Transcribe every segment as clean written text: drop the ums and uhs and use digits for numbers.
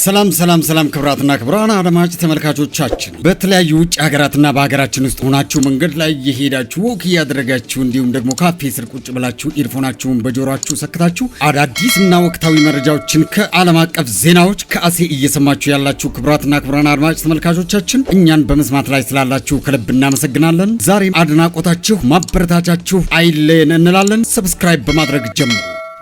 ሰላም ክብራትና ክብራን አድማጭ ተመልካቾቻችን በተለያዩ ውጭ ሀገራትና በሀገራችን ውስጥ ሆናችሁ መንገድ ላይ እየሄዳችሁ ወክ ያደረጋችሁ እንዲሁም ደግሞ ካፌ ስር ቁጭ ብላችሁ ኢርፎናችሁን በጆሮአችሁ ሰክታችሁ አዳዲስና ወቅታዊ መረጃዎችን ከዓለም አቀፍ ዜናዎች ከአሴ እየሰማችሁ ያላችሁ ክብራትና ክብራን አድማጭ ተመልካቾቻችን እኛን በመስማት ላይ ስላላችሁ ከልብ እናመሰግናለን። ዛሬም አድናቆታችሁ ማበረታቻችሁ አይለየን እንላለን። ሰብስክራይብ በማድረግ ጀምሩ።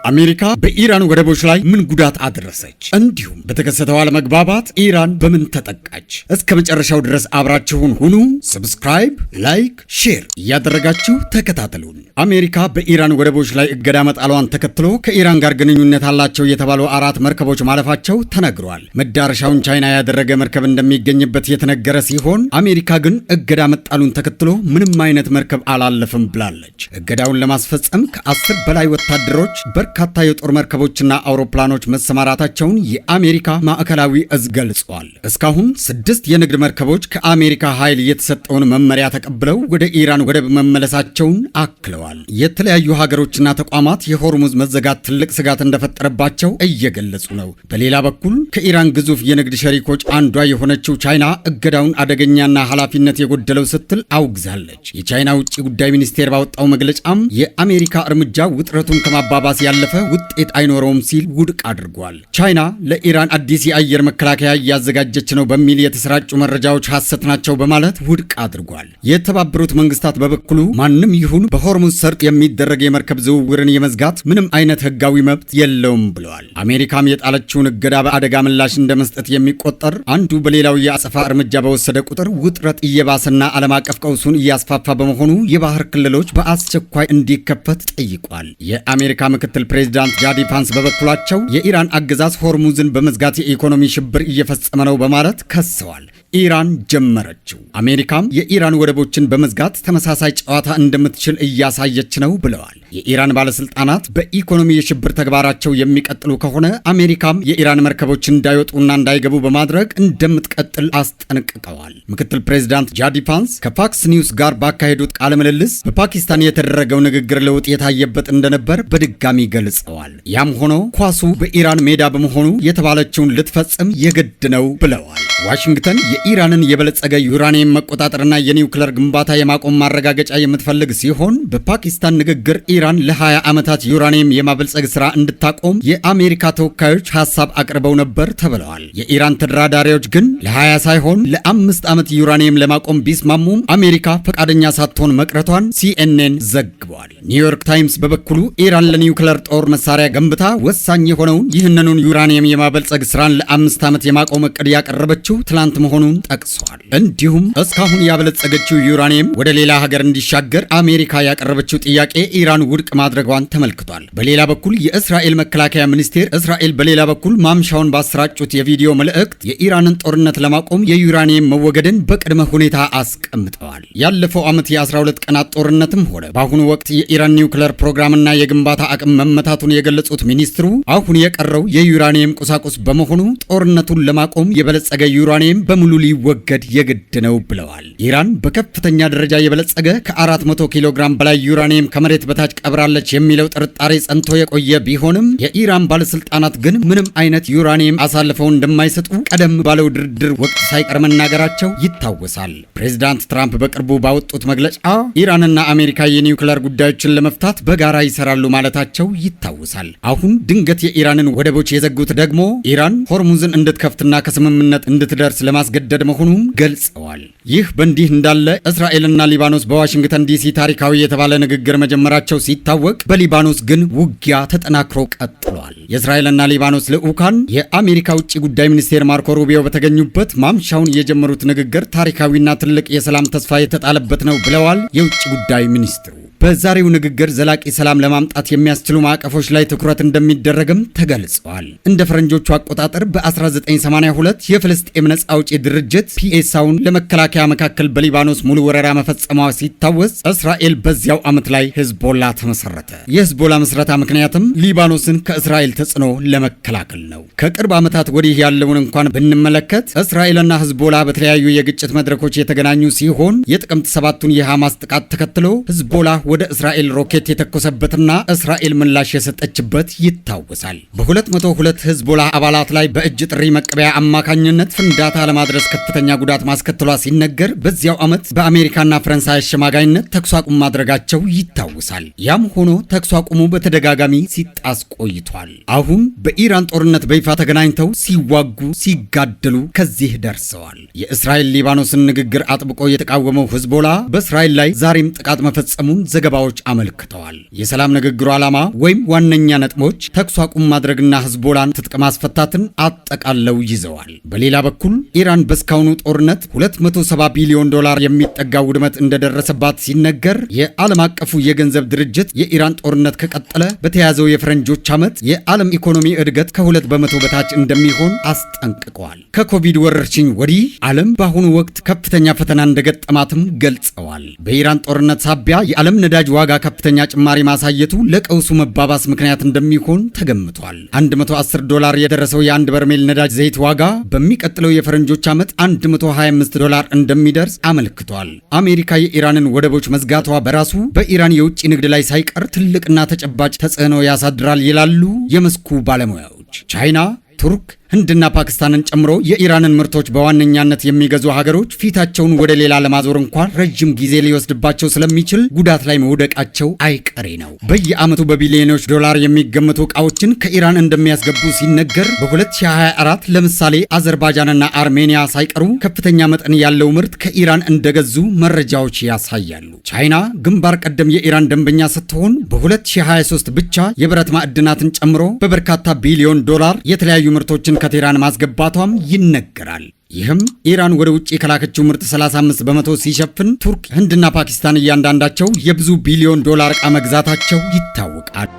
አሜሪካ በኢራን ወደቦች ላይ ምን ጉዳት አደረሰች? እንዲሁም በተከሰተው አለመግባባት ኢራን በምን ተጠቃች? እስከ መጨረሻው ድረስ አብራችሁን ሁኑ። ሰብስክራይብ፣ ላይክ፣ ሼር እያደረጋችሁ ተከታተሉን። አሜሪካ በኢራን ወደቦች ላይ እገዳ መጣሏን ተከትሎ ከኢራን ጋር ግንኙነት አላቸው የተባሉ 4 መርከቦች ማለፋቸው ተነግሯል። መዳረሻውን ቻይና ያደረገ መርከብ እንደሚገኝበት የተነገረ ሲሆን አሜሪካ ግን እገዳ መጣሉን ተከትሎ ምንም አይነት መርከብ አላለፍም ብላለች። እገዳውን ለማስፈጸም ከ10 በላይ ወታደሮች በርካታ የጦር መርከቦችና አውሮፕላኖች መሰማራታቸውን የአሜሪካ ማዕከላዊ እዝ ገልጿል። እስካሁን 6 የንግድ መርከቦች ከአሜሪካ ኃይል የተሰጠውን መመሪያ ተቀብለው ወደ ኢራን ወደብ መመለሳቸውን አክለዋል። የተለያዩ ሀገሮችና ተቋማት የሆርሙዝ መዘጋት ትልቅ ስጋት እንደፈጠረባቸው እየገለጹ ነው። በሌላ በኩል ከኢራን ግዙፍ የንግድ ሸሪኮች አንዷ የሆነችው ቻይና እገዳውን አደገኛና ኃላፊነት የጎደለው ስትል አውግዛለች። የቻይና ውጭ ጉዳይ ሚኒስቴር ባወጣው መግለጫም የአሜሪካ እርምጃ ውጥረቱን ከማባባስ ያለፈ ውጤት አይኖረውም ሲል ውድቅ አድርጓል። ቻይና ለኢራን አዲስ የአየር መከላከያ እያዘጋጀች ነው በሚል የተሰራጩ መረጃዎች ሐሰት ናቸው በማለት ውድቅ አድርጓል። የተባበሩት መንግስታት በበኩሉ ማንም ይሁን በሆርሙዝ ሰርጥ የሚደረግ የመርከብ ዝውውርን የመዝጋት ምንም አይነት ህጋዊ መብት የለውም ብለዋል። አሜሪካም የጣለችውን እገዳ በአደጋ ምላሽ እንደመስጠት የሚቆጠር አንዱ በሌላው የአጸፋ እርምጃ በወሰደ ቁጥር ውጥረት እየባሰና ዓለም አቀፍ ቀውሱን እያስፋፋ በመሆኑ የባህር ክልሎች በአስቸኳይ እንዲከፈት ጠይቋል። የአሜሪካ ምክትል ፕሬዝዳንት ጃዲ ቫንስ በበኩላቸው የኢራን አገዛዝ ሆርሙዝን በመዝጋት የኢኮኖሚ ሽብር እየፈጸመ ነው በማለት ከሰዋል። ኢራን ጀመረችው፣ አሜሪካም የኢራን ወደቦችን በመዝጋት ተመሳሳይ ጨዋታ እንደምትችል እያሳየች ነው ብለዋል። የኢራን ባለስልጣናት በኢኮኖሚ የሽብር ተግባራቸው የሚቀጥሉ ከሆነ አሜሪካም የኢራን መርከቦች እንዳይወጡና እንዳይገቡ በማድረግ እንደምትቀጥል አስጠንቅቀዋል። ምክትል ፕሬዝዳንት ጃዲ ቫንስ ከፋክስ ኒውስ ጋር ባካሄዱት ቃለ ምልልስ በፓኪስታን የተደረገው ንግግር ለውጥ የታየበት እንደነበር በድጋሚ ገልጸዋል። ያም ሆኖ ኳሱ በኢራን ሜዳ በመሆኑ የተባለችውን ልትፈጽም የግድ ነው ብለዋል። ዋሽንግተን የኢራንን የበለጸገ ዩራኒየም መቆጣጠርና የኒውክሌር ግንባታ የማቆም ማረጋገጫ የምትፈልግ ሲሆን በፓኪስታን ንግግር ኢራን ለ20 ዓመታት ዩራኒየም የማበልጸግ ስራ እንድታቆም የአሜሪካ ተወካዮች ሐሳብ አቅርበው ነበር ተብለዋል። የኢራን ተደራዳሪዎች ግን ለ20 ሳይሆን ለ5 ዓመት ዩራኒየም ለማቆም ቢስማሙም አሜሪካ ፈቃደኛ ሳትሆን መቅረቷን ሲኤንኤን ዘግቧል። ኒውዮርክ ታይምስ በበኩሉ ኢራን ለኒውክሌር ጦር መሳሪያ ገንብታ ወሳኝ የሆነውን ይህንኑን ዩራኒየም የማበልጸግ ስራን ለ5 ዓመት የማቆም እቅድ ያቀረበችው ትላንት መሆኑን ጠቅሷል። እንዲሁም እስካሁን ያበለጸገችው ዩራኒየም ወደ ሌላ ሀገር እንዲሻገር አሜሪካ ያቀረበችው ጥያቄ ኢራን ውድቅ ማድረጓን ተመልክቷል። በሌላ በኩል የእስራኤል መከላከያ ሚኒስቴር እስራኤል በሌላ በኩል ማምሻውን ባሰራጩት የቪዲዮ መልእክት የኢራንን ጦርነት ለማቆም የዩራኒየም መወገድን በቅድመ ሁኔታ አስቀምጠዋል። ያለፈው ዓመት የ12 ቀናት ጦርነትም ሆነ በአሁኑ ወቅት የኢራን ኒውክሌር ፕሮግራምና የግንባታ አቅም መመታቱን የገለጹት ሚኒስትሩ አሁን የቀረው የዩራኒየም ቁሳቁስ በመሆኑ ጦርነቱን ለማቆም የበለጸገ ዩራኒየም በሙሉ ሊወገድ የግድ ነው ብለዋል። ኢራን በከፍተኛ ደረጃ የበለጸገ ከ400 ኪሎ ግራም በላይ ዩራኒየም ከመሬት በታች ቀብራለች የሚለው ጥርጣሬ ጸንቶ የቆየ ቢሆንም የኢራን ባለስልጣናት ግን ምንም አይነት ዩራኒየም አሳልፈው እንደማይሰጡ ቀደም ባለው ድርድር ወቅት ሳይቀር መናገራቸው ይታወሳል። ፕሬዝዳንት ትራምፕ በቅርቡ ባወጡት መግለጫ ኢራንና አሜሪካ የኒውክሌር ጉዳዮችን ለመፍታት በጋራ ይሰራሉ ማለታቸው ይታወሳል። አሁን ድንገት የኢራንን ወደቦች የዘጉት ደግሞ ኢራን ሆርሙዝን እንድትከፍትና ከስምምነት እንድትደርስ ለማስገደድ መሆኑን ገልጸዋል። ይህ በእንዲህ እንዳለ እስራኤልና ሊባኖስ በዋሽንግተን ዲሲ ታሪካዊ የተባለ ንግግር መጀመራቸው ሲታወቅ በሊባኖስ ግን ውጊያ ተጠናክሮ ቀጥሏል። የእስራኤልና ሊባኖስ ልዑካን የአሜሪካ ውጭ ጉዳይ ሚኒስቴር ማርኮ ሩቢዮ በተገኙበት ማምሻውን የጀመሩት ንግግር ታሪካዊና ትልቅ የሰላም ተስፋ የተጣለበት ነው ብለዋል። የውጭ ጉዳይ ሚኒስትሩ በዛሬው ንግግር ዘላቂ ሰላም ለማምጣት የሚያስችሉ ማዕቀፎች ላይ ትኩረት እንደሚደረግም ተገልጸዋል። እንደ ፈረንጆቹ አቆጣጠር በ1982 የፍልስጤም ነጻ አውጪ ድርጅት ፒኤሳውን ለመከላከያ መካከል በሊባኖስ ሙሉ ወረራ መፈጸሟ ሲታወስ እስራኤል በዚያው ዓመት ላይ ሂዝቦላ ተመሰረተ። የሂዝቦላ መስረታ ምክንያትም ሊባኖስን ከእስራኤል ተጽዕኖ ለመከላከል ነው። ከቅርብ ዓመታት ወዲህ ያለውን እንኳን ብንመለከት እስራኤልና ሂዝቦላ በተለያዩ የግጭት መድረኮች የተገናኙ ሲሆን የጥቅምት 7ቱን የሐማስ ጥቃት ተከትሎ ሂዝቦላ ወደ እስራኤል ሮኬት የተኮሰበትና እስራኤል ምላሽ የሰጠችበት ይታወሳል። በ202 ሂዝቦላህ አባላት ላይ በእጅ ጥሪ መቀበያ አማካኝነት ፍንዳታ ለማድረስ ከፍተኛ ጉዳት ማስከተሏ ሲነገር በዚያው ዓመት በአሜሪካና ፈረንሳይ አሸማጋይነት ተኩስ አቁም ማድረጋቸው ይታወሳል። ያም ሆኖ ተኩስ አቁሙ በተደጋጋሚ ሲጣስ ቆይቷል። አሁን በኢራን ጦርነት በይፋ ተገናኝተው ሲዋጉ ሲጋደሉ ከዚህ ደርሰዋል። የእስራኤል ሊባኖስን ንግግር አጥብቆ የተቃወመው ሂዝቦላ በእስራኤል ላይ ዛሬም ጥቃት መፈጸሙን ዘገባዎች አመልክተዋል። የሰላም ንግግሩ ዓላማ ወይም ዋነኛ ነጥቦች ተኩስ አቁም ማድረግና ሂዝቦላን ትጥቅ ማስፈታትን አጠቃለው ይዘዋል። በሌላ በኩል ኢራን በእስካሁኑ ጦርነት $270 ቢሊዮን የሚጠጋ ውድመት እንደደረሰባት ሲነገር የዓለም አቀፉ የገንዘብ ድርጅት የኢራን ጦርነት ከቀጠለ በተያዘው የፈረንጆች ዓመት የዓለም ኢኮኖሚ እድገት ከ2 በመቶ በታች እንደሚሆን አስጠንቅቀዋል። ከኮቪድ ወረርሽኝ ወዲህ ዓለም በአሁኑ ወቅት ከፍተኛ ፈተና እንደገጠማትም ገልጸዋል። በኢራን ጦርነት ሳቢያ የዓለም ነዳጅ ዋጋ ከፍተኛ ጭማሪ ማሳየቱ ለቀውሱ መባባስ ምክንያት እንደሚሆን ተገምቷል። $110 የደረሰው የአንድ በርሜል ነዳጅ ዘይት ዋጋ በሚቀጥለው የፈረንጆች ዓመት $125 እንደሚደርስ አመልክቷል። አሜሪካ የኢራንን ወደቦች መዝጋቷ በራሱ በኢራን የውጭ ንግድ ላይ ሳይቀር ትልቅና ተጨባጭ ተጽዕኖ ያሳድራል ይላሉ የመስኩ ባለሙያዎች። ቻይና፣ ቱርክ፣ ህንድና ፓኪስታንን ጨምሮ የኢራንን ምርቶች በዋነኛነት የሚገዙ ሀገሮች ፊታቸውን ወደ ሌላ ለማዞር እንኳን ረጅም ጊዜ ሊወስድባቸው ስለሚችል ጉዳት ላይ መውደቃቸው አይቀሬ ነው። በየዓመቱ በቢሊዮኖች ዶላር የሚገመቱ ዕቃዎችን ከኢራን እንደሚያስገቡ ሲነገር በ2024 ለምሳሌ አዘርባይጃንና አርሜኒያ ሳይቀሩ ከፍተኛ መጠን ያለው ምርት ከኢራን እንደገዙ መረጃዎች ያሳያሉ። ቻይና ግንባር ቀደም የኢራን ደንበኛ ስትሆን በ2023 ብቻ የብረት ማዕድናትን ጨምሮ በበርካታ ቢሊዮን ዶላር የተለያዩ ምርቶችን ከቴህራን ማስገባቷም ይነገራል። ይህም ኢራን ወደ ውጭ የከላከችው ምርት 35 በመቶ ሲሸፍን ቱርክ፣ ህንድና ፓኪስታን እያንዳንዳቸው የብዙ ቢሊዮን ዶላር ዕቃ መግዛታቸው ይታወቃል።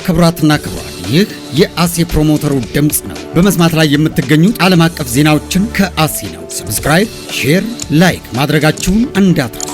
ክቡራትና ክቡራን፣ ይህ የአሴ ፕሮሞተሩ ድምፅ ነው። በመስማት ላይ የምትገኙት ዓለም አቀፍ ዜናዎችን ከአሴ ነው። ሰብስክራይብ፣ ሼር፣ ላይክ ማድረጋችሁን እንዳትረሱ።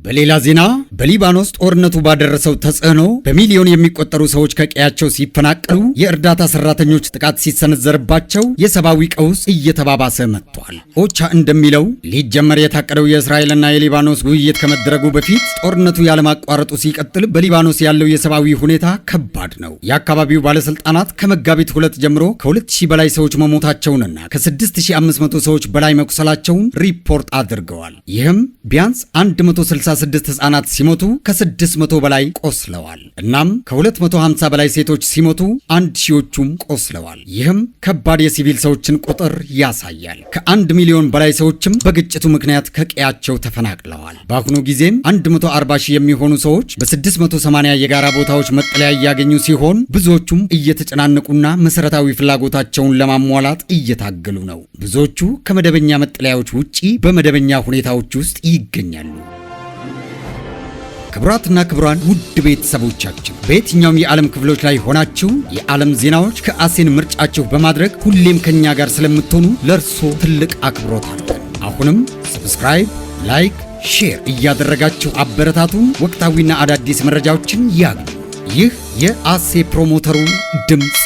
በሌላ ዜና በሊባኖስ ጦርነቱ ባደረሰው ተጽዕኖ በሚሊዮን የሚቆጠሩ ሰዎች ከቀያቸው ሲፈናቀሉ የእርዳታ ሰራተኞች ጥቃት ሲሰነዘርባቸው የሰብአዊ ቀውስ እየተባባሰ መጥቷል። ኦቻ እንደሚለው ሊጀመር የታቀደው የእስራኤልና የሊባኖስ ውይይት ከመደረጉ በፊት ጦርነቱ ያለማቋረጡ ሲቀጥል በሊባኖስ ያለው የሰብአዊ ሁኔታ ከባድ ነው። የአካባቢው ባለስልጣናት ከመጋቢት 2 ጀምሮ ከ2000 በላይ ሰዎች መሞታቸውንና ከ6500 ሰዎች በላይ መቁሰላቸውን ሪፖርት አድርገዋል። ይህም ቢያንስ 166 ህጻናት ሲሞቱ ከ600 በላይ ቆስለዋል። እናም ከ250 በላይ ሴቶች ሲሞቱ 1000ዎቹም ቆስለዋል። ይህም ከባድ የሲቪል ሰዎችን ቁጥር ያሳያል። ከ1 ሚሊዮን በላይ ሰዎችም በግጭቱ ምክንያት ከቀያቸው ተፈናቅለዋል። በአሁኑ ጊዜም 140 ሺህ የሚሆኑ ሰዎች በ680 የጋራ ቦታዎች መጠለያ እያገኙ ሲሆን ብዙዎቹም እየተጨናነቁና መሰረታዊ ፍላጎታቸውን ለማሟላት እየታገሉ ነው። ብዙዎቹ ከመደበኛ መጠለያዎች ውጪ በመደበኛ ሁኔታዎች ውስጥ ይገኛሉ። ክቡራትና ክቡራን ውድ ቤተሰቦቻችን በየትኛውም የዓለም ክፍሎች ላይ ሆናችሁ የዓለም ዜናዎች ከአሴን ምርጫችሁ በማድረግ ሁሌም ከኛ ጋር ስለምትሆኑ ለእርሶ ትልቅ አክብሮት አለን። አሁንም ሰብስክራይብ፣ ላይክ፣ ሼር እያደረጋችሁ አበረታቱን። ወቅታዊና አዳዲስ መረጃዎችን ያግኙ። ይህ የአሴ ፕሮሞተሩ ድምፅ